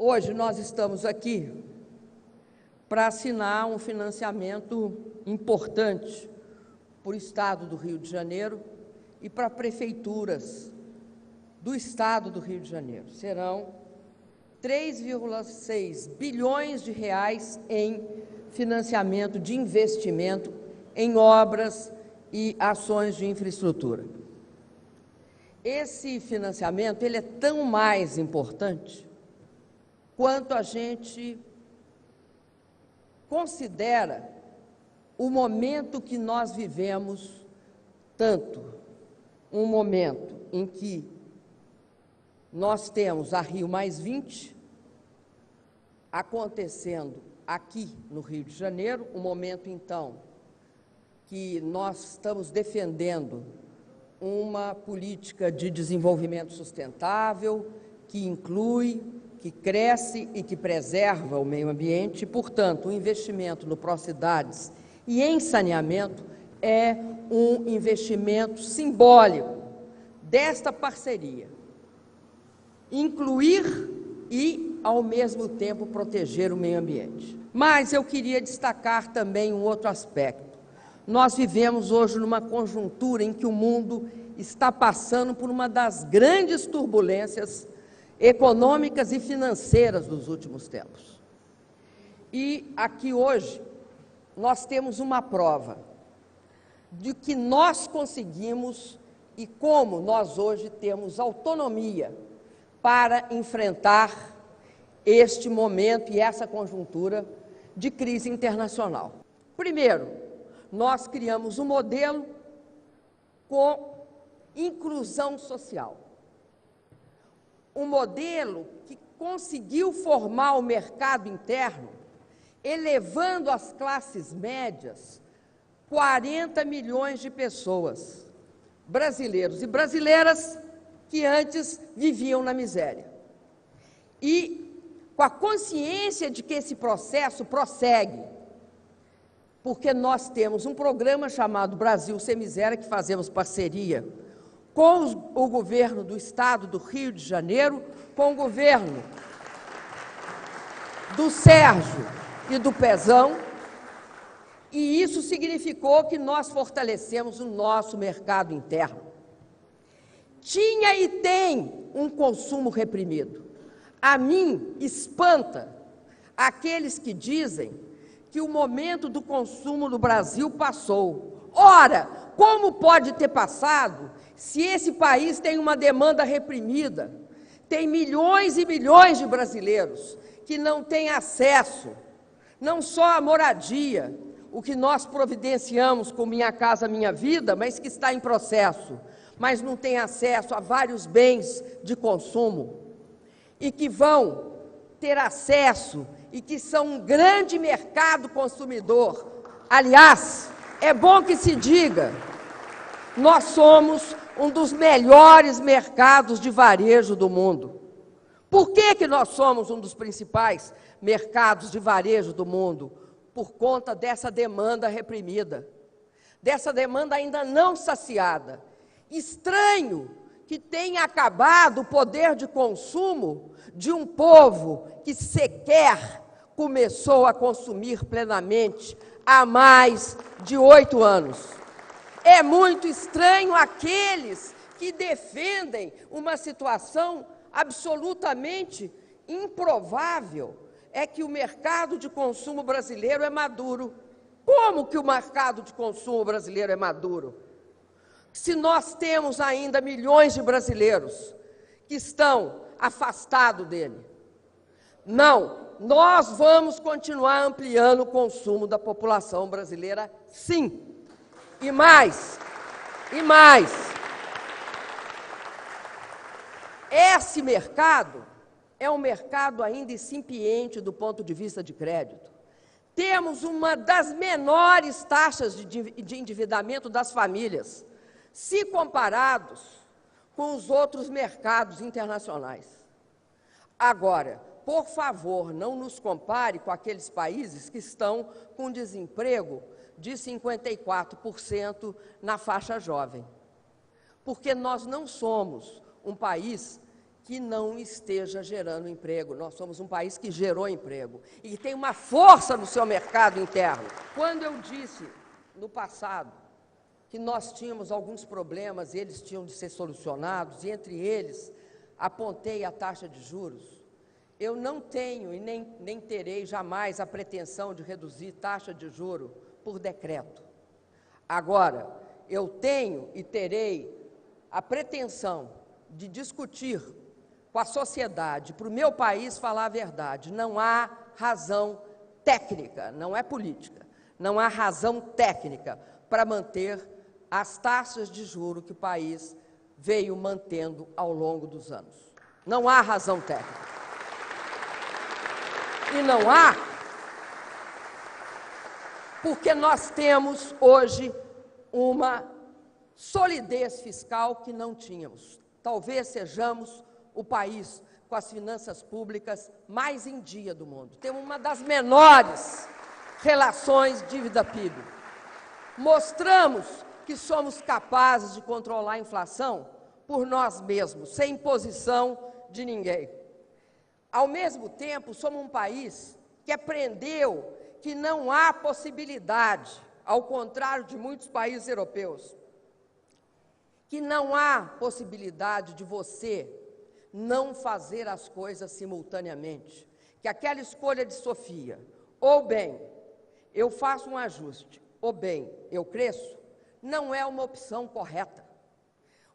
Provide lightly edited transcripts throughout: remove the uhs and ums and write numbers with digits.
Hoje nós estamos aqui para assinar um financiamento importante para o Estado do Rio de Janeiro e para prefeituras do Estado do Rio de Janeiro. Serão 3,6 bilhões de reais em financiamento de investimento em obras e ações de infraestrutura. Esse financiamento ele é tão mais importante quanto a gente considera o momento que nós vivemos, tanto um momento em que nós temos a Rio+20 acontecendo aqui no Rio de Janeiro, um momento, então, que nós estamos defendendo uma política de desenvolvimento sustentável, que inclui, que cresce e que preserva o meio ambiente, e, portanto, o investimento no Procidades e em saneamento é um investimento simbólico desta parceria. Incluir e, ao mesmo tempo, proteger o meio ambiente. Mas eu queria destacar também um outro aspecto. Nós vivemos hoje numa conjuntura em que o mundo está passando por uma das grandes turbulências econômicas e financeiras dos últimos tempos. E aqui hoje nós temos uma prova de que nós conseguimos e como nós hoje temos autonomia para enfrentar este momento e essa conjuntura de crise internacional. Primeiro, nós criamos um modelo com inclusão social. Um modelo que conseguiu formar o mercado interno, elevando as classes médias 40 milhões de pessoas, brasileiros e brasileiras, que antes viviam na miséria. E com a consciência de que esse processo prossegue, porque nós temos um programa chamado Brasil Sem Miséria, que fazemos parceria com o governo do Estado do Rio de Janeiro, com o governo do Sérgio e do Pezão, e isso significou que nós fortalecemos o nosso mercado interno. Tinha e tem um consumo reprimido. A mim espanta aqueles que dizem que o momento do consumo no Brasil passou. Ora, como pode ter passado se esse país tem uma demanda reprimida? Tem milhões e milhões de brasileiros que não têm acesso, não só à moradia, o que nós providenciamos com Minha Casa Minha Vida, mas que está em processo, mas não tem acesso a vários bens de consumo e que vão ter acesso e que são um grande mercado consumidor. Aliás, é bom que se diga, nós somos um dos melhores mercados de varejo do mundo. Por que nós somos um dos principais mercados de varejo do mundo? Por conta dessa demanda reprimida, dessa demanda ainda não saciada. Estranho que tenha acabado o poder de consumo de um povo que sequer começou a consumir plenamente há mais de 8 anos. É muito estranho aqueles que defendem uma situação absolutamente improvável, é que o mercado de consumo brasileiro é maduro. Como que o mercado de consumo brasileiro é maduro? Se nós temos ainda milhões de brasileiros que estão afastados dele. Não, nós vamos continuar ampliando o consumo da população brasileira, sim. E mais. Esse mercado é um mercado ainda incipiente do ponto de vista de crédito. Temos uma das menores taxas de endividamento das famílias, se comparados com os outros mercados internacionais. Agora, por favor, não nos compare com aqueles países que estão com desemprego de 54% na faixa jovem. Porque nós não somos um país que não esteja gerando emprego. Nós somos um país que gerou emprego e que tem uma força no seu mercado interno. Quando eu disse, no passado, que nós tínhamos alguns problemas e eles tinham de ser solucionados, e entre eles apontei a taxa de juros, eu não tenho e nem terei jamais a pretensão de reduzir taxa de juros por decreto. Agora, eu tenho e terei a pretensão de discutir com a sociedade, para o meu país falar a verdade. Não há razão técnica, não é política, não há razão técnica para manter as taxas de juros que o país veio mantendo ao longo dos anos. Não há razão técnica. E não há porque nós temos hoje uma solidez fiscal que não tínhamos. Talvez sejamos o país com as finanças públicas mais em dia do mundo. Temos uma das menores relações dívida-PIB. Mostramos que somos capazes de controlar a inflação por nós mesmos, sem imposição de ninguém. Ao mesmo tempo, somos um país que aprendeu que não há possibilidade, ao contrário de muitos países europeus, que não há possibilidade de você não fazer as coisas simultaneamente, que aquela escolha de Sofia, ou bem, eu faço um ajuste, ou bem, eu cresço, não é uma opção correta.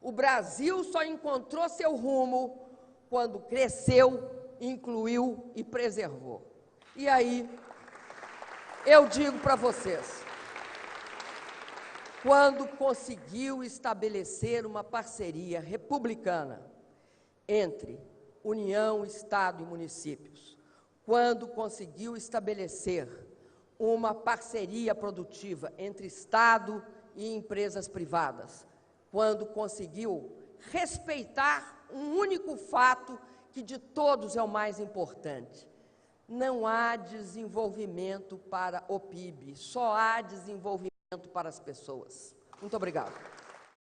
O Brasil só encontrou seu rumo quando cresceu, incluiu e preservou. E aí, eu digo para vocês, quando conseguiu estabelecer uma parceria republicana entre União, Estado e municípios, quando conseguiu estabelecer uma parceria produtiva entre Estado e empresas privadas, quando conseguiu respeitar um único fato que de todos é o mais importante. Não há desenvolvimento para o PIB, só há desenvolvimento para as pessoas. Muito obrigado.